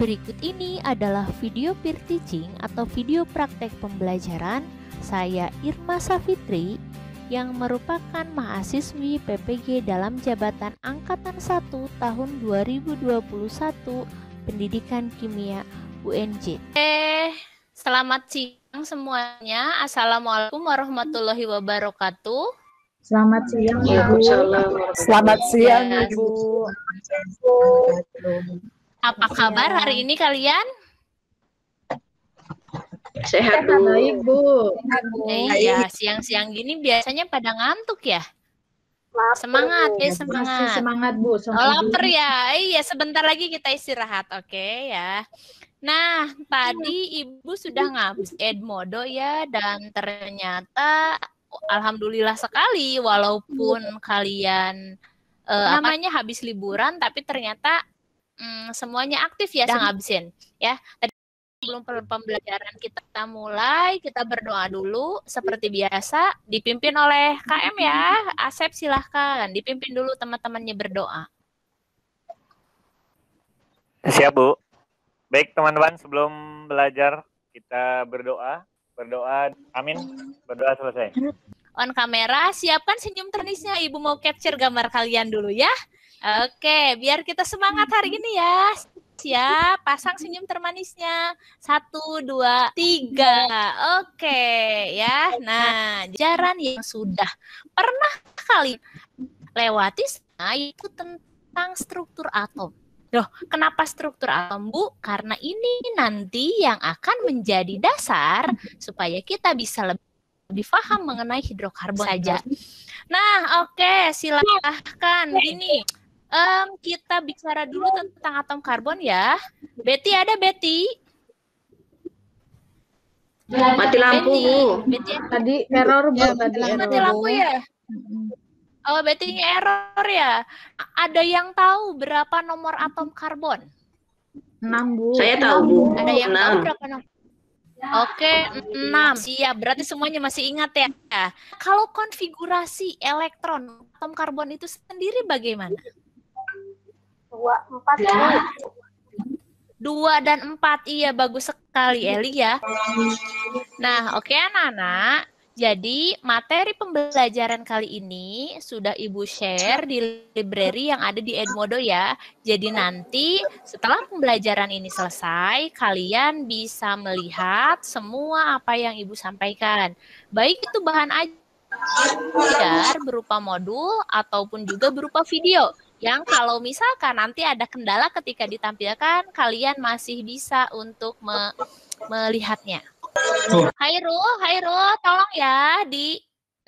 Berikut ini adalah video peer teaching atau video praktek pembelajaran saya Irma Safitri yang merupakan mahasiswi PPG dalam jabatan Angkatan 1 tahun 2021 Pendidikan Kimia UNJ. Selamat siang semuanya. Assalamualaikum warahmatullahi wabarakatuh. Selamat siang, Ibu. Selamat siang, Ibu. Apa kabar hari ini kalian? Sehat, baik, Bu. Iya, siang-siang gini biasanya pada ngantuk ya? Semangat ya, semangat. Masih semangat, Bu. Lapar ya? Iya, sebentar lagi kita istirahat, oke ya. Nah, tadi Ibu sudah ngabis Edmodo ya, dan ternyata alhamdulillah sekali walaupun kalian habis liburan, tapi ternyata semuanya aktif ya, sudah ngabisin ya. Tadi sebelum pembelajaran kita mulai, kita berdoa dulu seperti biasa, dipimpin oleh KM ya. Asep silahkan dipimpin dulu teman-temannya berdoa. Siap, Bu. Baik, teman-teman, sebelum belajar kita berdoa. Amin. Berdoa selesai. On kamera, siapkan senyum ternisnya. Ibu mau capture gambar kalian dulu ya. Oke, biar kita semangat hari ini ya. Siap, pasang senyum termanisnya. 1, 2, 3. Oke ya. Nah, jalan yang sudah pernah kali lewati itu tentang struktur atom. Loh, kenapa struktur atom, Bu? Karena ini nanti yang akan menjadi dasar supaya kita bisa lebih paham mengenai hidrokarbon saja. Nah, oke, silahkan. Gini, kita bicara dulu tentang atom karbon ya. Betty, ada Betty? Mati lampu, Bu. Betty, tadi error, Bu. Mati lampu ya? Oh, Betty error ya. Ada yang tahu berapa nomor atom karbon? 6, Bu. Saya tahu, Bu. Ada yang tahu berapa nomor? Oke, 6. Siap, berarti semuanya masih ingat ya. Kalau konfigurasi elektron atom karbon itu sendiri bagaimana? 2, 4. 2 dan 4, iya bagus sekali Eli ya. Nah, oke anak-anak. Jadi materi pembelajaran kali ini sudah Ibu share di library yang ada di Edmodo ya. Jadi nanti setelah pembelajaran ini selesai, kalian bisa melihat semua apa yang Ibu sampaikan. Baik itu bahan ajar berupa modul ataupun juga berupa video. Yang kalau misalkan nanti ada kendala ketika ditampilkan, kalian masih bisa untuk melihatnya. Hairul, tolong ya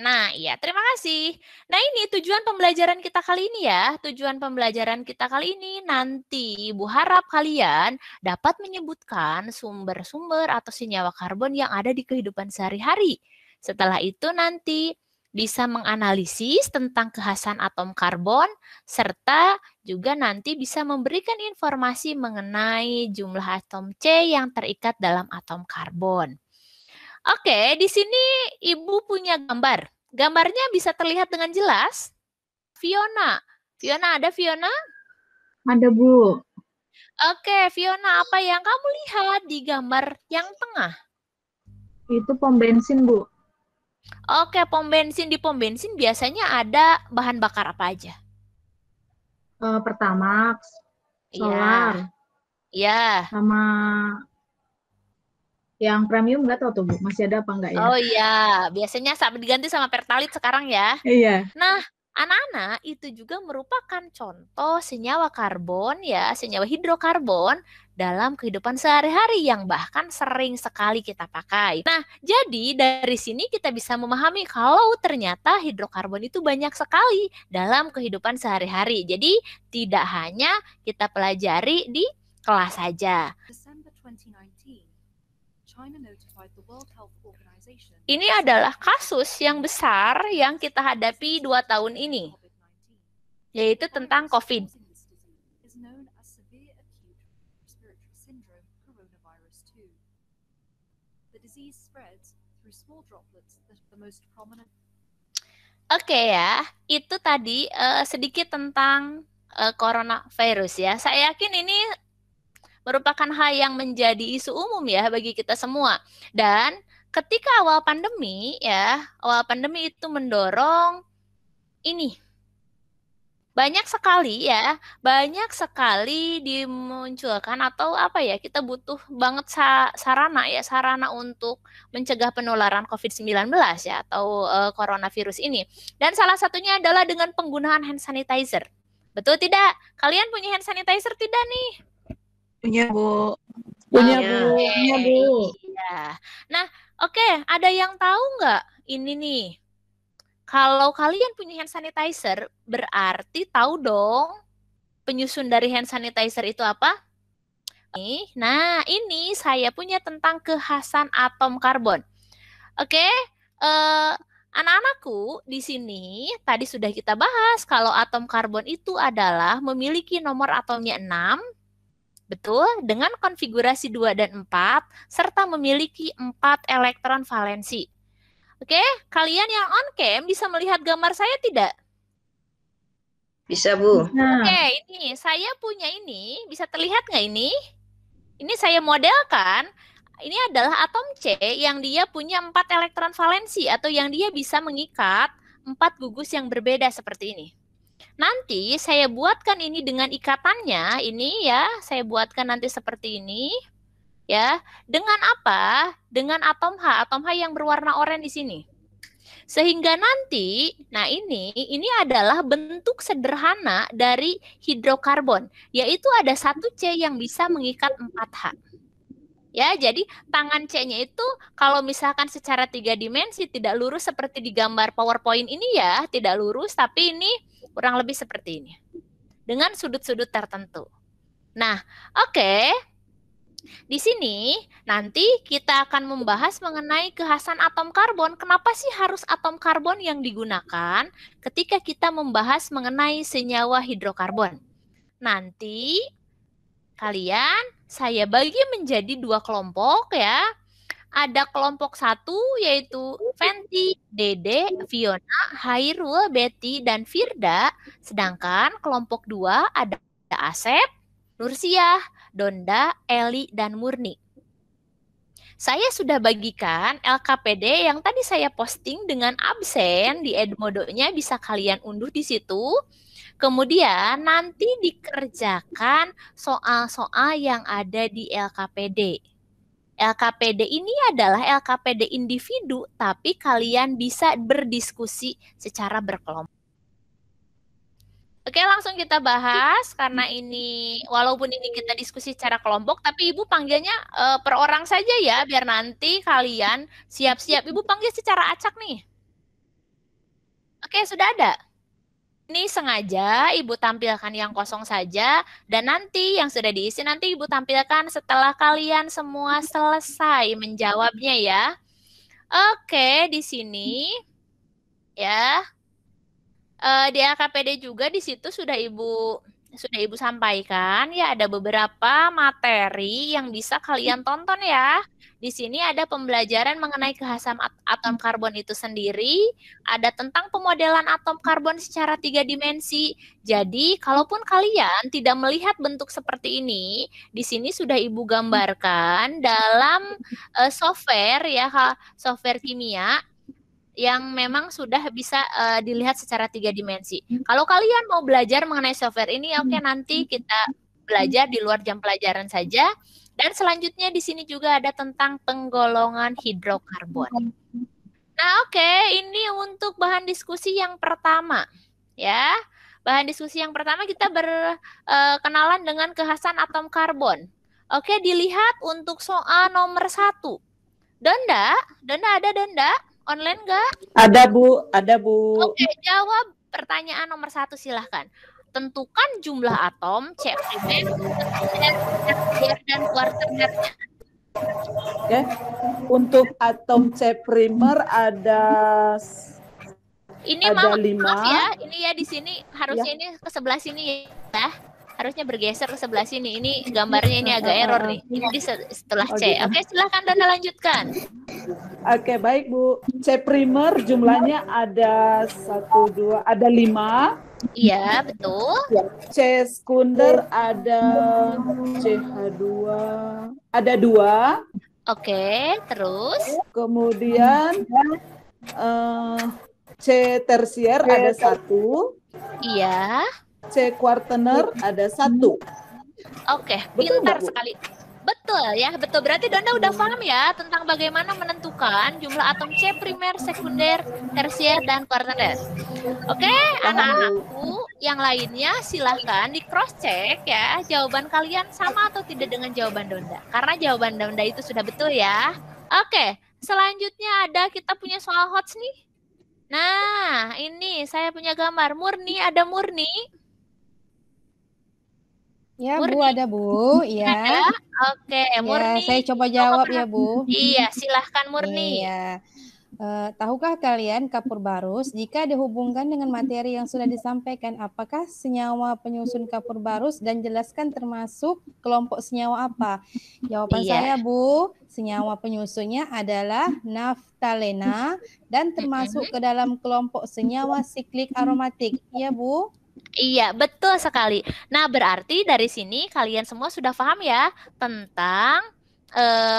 Nah, iya, terima kasih. Nah, ini tujuan pembelajaran kita kali ini ya. Tujuan pembelajaran kita kali ini nanti Ibu harap kalian dapat menyebutkan sumber-sumber atau senyawa karbon yang ada di kehidupan sehari-hari. Setelah itu nanti bisa menganalisis tentang kekhasan atom karbon, serta juga nanti bisa memberikan informasi mengenai jumlah atom C yang terikat dalam atom karbon. Oke, di sini Ibu punya gambar. Gambarnya bisa terlihat dengan jelas. Fiona, ada Fiona? Ada, Bu. Oke, Fiona, apa yang kamu lihat di gambar yang tengah? Itu pom bensin, Bu. Oke, pom bensin. Di pom bensin biasanya ada bahan bakar apa aja? Pertamax, solar, Iya. sama yang premium nggak tahu tuh, Bu. Masih ada apa enggak ya? Oh iya, biasanya diganti sama Pertalite sekarang ya. Iya. Nah, anak-anak itu juga merupakan contoh senyawa karbon ya, senyawa hidrokarbon dalam kehidupan sehari-hari yang bahkan sering sekali kita pakai. Nah, jadi dari sini kita bisa memahami kalau ternyata hidrokarbon itu banyak sekali dalam kehidupan sehari-hari. Jadi tidak hanya kita pelajari di kelas saja. Ini adalah kasus yang besar yang kita hadapi 2 tahun ini, yaitu tentang COVID. Oke ya, itu tadi sedikit tentang coronavirus ya. Saya yakin ini merupakan hal yang menjadi isu umum ya bagi kita semua. Dan ketika awal pandemi itu mendorong ini banyak sekali dimunculkan atau kita butuh banget sarana untuk mencegah penularan COVID-19 ya atau coronavirus ini. Dan salah satunya adalah dengan penggunaan hand sanitizer. Betul tidak? Kalian punya hand sanitizer tidak nih? Punya, Bu. Punya, Oke, Bu. Punya, Bu. Iya. Nah, oke, ada yang tahu nggak ini nih? Kalau kalian punya hand sanitizer, berarti tahu dong penyusun dari hand sanitizer itu apa? Nah, ini saya punya tentang kekhasan atom karbon. Oke, anak-anakku di sini tadi sudah kita bahas kalau atom karbon itu adalah memiliki nomor atomnya 6, betul, dengan konfigurasi 2 dan 4, serta memiliki 4 elektron valensi. Oke, kalian yang on cam bisa melihat gambar saya tidak? Bisa, Bu. Oke, ini saya punya ini, bisa terlihat nggak ini? Ini saya modelkan, ini adalah atom C yang dia punya 4 elektron valensi atau yang dia bisa mengikat 4 gugus yang berbeda seperti ini. Nanti saya buatkan ini dengan ikatannya, ini ya, saya buatkan nanti seperti ini. Ya, dengan apa? Dengan atom H yang berwarna oranye di sini. Sehingga nanti, nah ini adalah bentuk sederhana dari hidrokarbon, yaitu ada 1 C yang bisa mengikat 4 H. Ya, jadi tangan C-nya itu kalau misalkan secara 3 dimensi tidak lurus seperti di gambar PowerPoint ini ya, tidak lurus, tapi ini kurang lebih seperti ini. Dengan sudut-sudut tertentu. Nah, oke. Di sini nanti kita akan membahas mengenai kekhasan atom karbon. Kenapa sih harus atom karbon yang digunakan ketika kita membahas mengenai senyawa hidrokarbon? Nanti saya bagi menjadi 2 kelompok ya. Ada kelompok 1 yaitu Fenty, Dede, Fiona, Hairul, Betty, dan Firda. Sedangkan kelompok 2 ada Asep, Nursiah, Donda, Eli, dan Murni. Saya sudah bagikan LKPD yang tadi saya posting dengan absen di Edmodo-nya, bisa kalian unduh di situ. Kemudian nanti dikerjakan soal-soal yang ada di LKPD. LKPD ini adalah LKPD individu, tapi kalian bisa berdiskusi secara berkelompok. Oke, langsung kita bahas karena ini walaupun ini kita diskusi secara kelompok, tapi Ibu panggilnya per orang saja ya, biar nanti kalian siap-siap. Ibu panggil secara acak nih. Oke, sudah ada. Ini sengaja Ibu tampilkan yang kosong saja, dan nanti yang sudah diisi nanti Ibu tampilkan setelah kalian semua selesai menjawabnya ya. Oke, di sini ya. Di LKPD juga di situ sudah Ibu sampaikan ya, ada beberapa materi yang bisa kalian tonton ya. Di sini ada pembelajaran mengenai kekhasan atom karbon itu sendiri, ada tentang pemodelan atom karbon secara 3 dimensi. Jadi, kalaupun kalian tidak melihat bentuk seperti ini, di sini sudah Ibu gambarkan dalam software ya, software kimia yang memang sudah bisa dilihat secara 3 dimensi. Kalau kalian mau belajar mengenai software ini, oke, nanti kita belajar di luar jam pelajaran saja. Dan selanjutnya di sini juga ada tentang penggolongan hidrokarbon. Nah, oke, ini untuk bahan diskusi yang pertama. Ya, bahan diskusi yang pertama kita berkenalan dengan kekhasan atom karbon. Oke, dilihat untuk soal nomor 1. Donda ada Donda? Online nggak? Ada, Bu. Ada, Bu. Oke, jawab pertanyaan nomor 1 silahkan. Tentukan jumlah atom C primer, dan kuarternernya. Oke. Untuk atom C primer ada Ini ada maaf 5. ya, ini ya di sini harusnya ini ke sebelah sini ya. Harusnya bergeser ke sebelah sini. Ini gambarnya ini agak error nih. Ini setelah C. Oke, silahkan Dona lanjutkan. Oke, baik Bu. C primer jumlahnya ada 1, 2, ada 5. Iya, betul. C sekunder ada CH2, ada 2. Oke, terus? Kemudian C tersier ada 1. Iya. C kuartener ada 1. Oke, Betul pintar nggak, Bu? sekali. Betul ya, betul. Berarti Donda udah paham ya tentang bagaimana menentukan jumlah atom C primer, sekunder, tersier, dan kuartener. Oke, anak-anakku yang lainnya silahkan di cross check ya jawaban kalian sama atau tidak dengan jawaban Donda. Karena jawaban Donda itu sudah betul ya. Oke, selanjutnya ada kita punya soal HOTS nih. Nah, ini saya punya gambar. Murni, ada Murni. Ya, Murni. Bu, ada Bu. Ya. Oke, Ya, Murni. saya coba jawab ya, Bu. Iya, silahkan Murni. Iya. Tahukah kalian kapur barus jika dihubungkan dengan materi yang sudah disampaikan, apakah senyawa penyusun kapur barus dan jelaskan termasuk kelompok senyawa apa? Jawaban saya, Bu, senyawa penyusunnya adalah naftalena dan termasuk ke dalam kelompok senyawa siklik aromatik. Iya, Bu? Iya, betul sekali. Nah, berarti dari sini kalian semua sudah paham ya tentang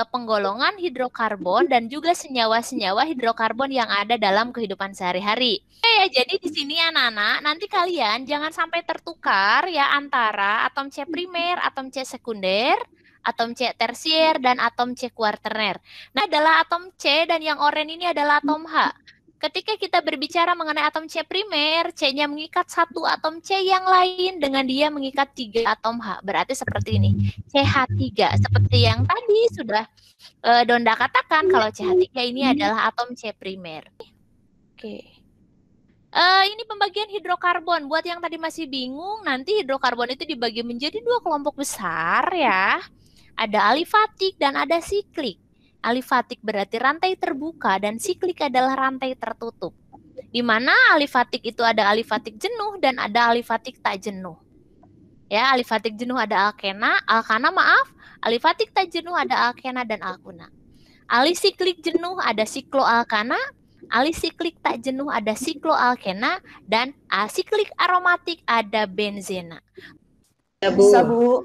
penggolongan hidrokarbon dan juga senyawa-senyawa hidrokarbon yang ada dalam kehidupan sehari-hari. Oke ya, jadi di sini anak-anak, nanti kalian jangan sampai tertukar ya antara atom C primer, atom C sekunder, atom C tersier, dan atom C kuartener. Nah, adalah atom C dan yang oranye ini adalah atom H. Ketika kita berbicara mengenai atom C primer, C-nya mengikat satu atom C yang lain dengan dia mengikat 3 atom H. Berarti seperti ini, CH3. Seperti yang tadi sudah Donda katakan kalau CH3 ini adalah atom C primer. Oke. Ini pembagian hidrokarbon. Buat yang tadi masih bingung, nanti hidrokarbon itu dibagi menjadi 2 kelompok besar ya. Ada alifatik dan ada siklik. Alifatik berarti rantai terbuka dan siklik adalah rantai tertutup. Di mana alifatik itu ada alifatik jenuh dan ada alifatik tak jenuh. Ya, alifatik jenuh ada alkena, alifatik tak jenuh ada alkena dan alkuna. Alisiklik jenuh ada sikloalkana, alisiklik tak jenuh ada sikloalkena, dan asiklik aromatik ada benzena. Bisa, Bu.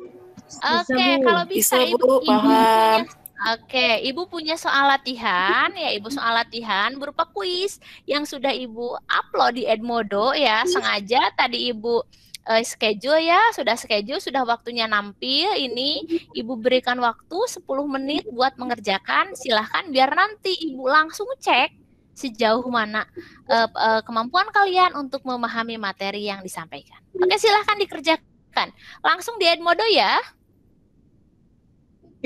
Oke, kalau bisa Ibu paham. Oke, Ibu punya soal latihan ya, Ibu soal latihan berupa kuis yang sudah Ibu upload di Edmodo ya, sengaja tadi Ibu schedule ya, sudah waktunya nampil ini, Ibu berikan waktu 10 menit buat mengerjakan, silahkan biar nanti Ibu langsung cek sejauh mana kemampuan kalian untuk memahami materi yang disampaikan. Oke, silahkan dikerjakan, langsung di Edmodo ya.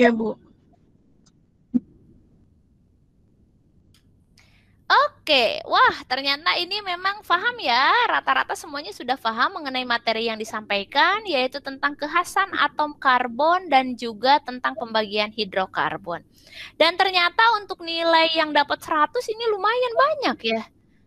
Ya, Bu. Oke, wah ternyata ini memang paham ya, rata-rata semuanya sudah paham mengenai materi yang disampaikan, yaitu tentang kekhasan atom karbon dan juga tentang pembagian hidrokarbon. Dan ternyata untuk nilai yang dapat 100 ini lumayan banyak ya.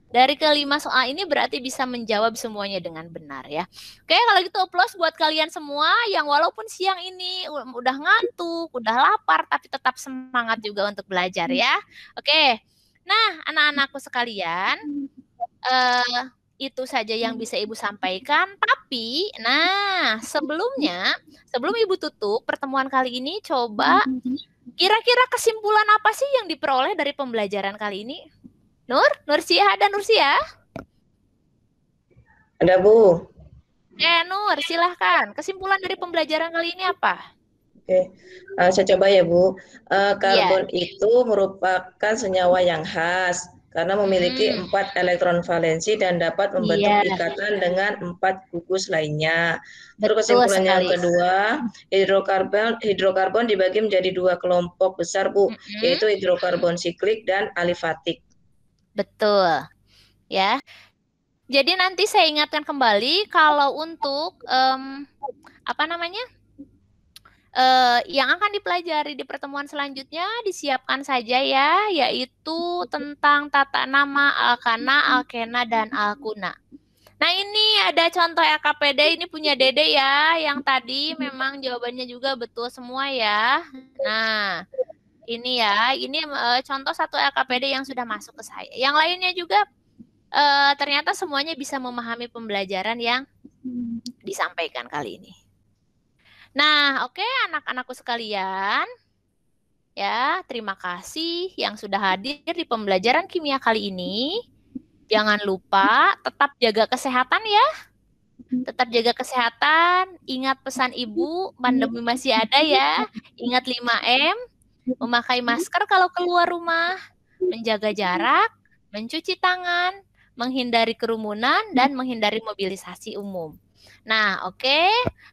Dari kelima soal ini berarti bisa menjawab semuanya dengan benar ya. Oke, kalau gitu applause buat kalian semua yang walaupun siang ini udah ngantuk, udah lapar, tapi tetap semangat juga untuk belajar ya. Oke. Nah, anak-anakku sekalian, itu saja yang bisa Ibu sampaikan. Tapi, nah, sebelum Ibu tutup pertemuan kali ini, coba kira-kira kesimpulan apa sih yang diperoleh dari pembelajaran kali ini? Nursiah, ada Nursiah? Ada, Bu. Nur, silahkan. Kesimpulan dari pembelajaran kali ini apa? Oke, saya coba ya, Bu. Karbon itu merupakan senyawa yang khas karena memiliki 4 elektron valensi dan dapat membentuk ikatan dengan 4 gugus lainnya. Terus kesimpulan yang kedua, hidrokarbon dibagi menjadi 2 kelompok besar, Bu, yaitu hidrokarbon siklik dan alifatik. Betul, ya. Jadi nanti saya ingatkan kembali kalau untuk yang akan dipelajari di pertemuan selanjutnya disiapkan saja ya, yaitu tentang tata nama alkana, alkena, dan alkuna. Nah ini ada contoh LKPD, ini punya Dede ya, yang tadi memang jawabannya juga betul semua ya. Nah Ini ya, ini contoh satu LKPD yang sudah masuk ke saya. Yang lainnya juga ternyata semuanya bisa memahami pembelajaran yang disampaikan kali ini. Nah, oke anak-anakku sekalian, ya terima kasih yang sudah hadir di pembelajaran kimia kali ini. Jangan lupa tetap jaga kesehatan ya. Tetap jaga kesehatan, ingat pesan ibu, pandemi masih ada ya. Ingat 5M, memakai masker kalau keluar rumah, menjaga jarak, mencuci tangan, menghindari kerumunan, dan menghindari mobilisasi umum. Nah, oke.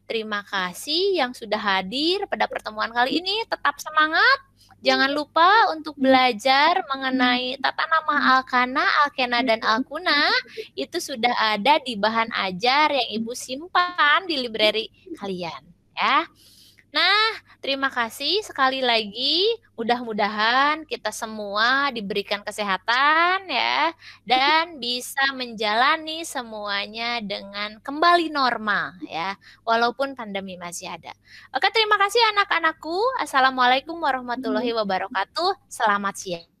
Terima kasih yang sudah hadir pada pertemuan kali ini. Tetap semangat. Jangan lupa untuk belajar mengenai tata nama alkana, alkena, dan alkuna. Itu sudah ada di bahan ajar yang Ibu simpan di library kalian. Ya. Nah, terima kasih sekali lagi. Mudah-mudahan kita semua diberikan kesehatan ya dan bisa menjalani semuanya dengan kembali normal ya, walaupun pandemi masih ada. Oke, terima kasih anak-anakku. Assalamualaikum warahmatullahi wabarakatuh. Selamat siang.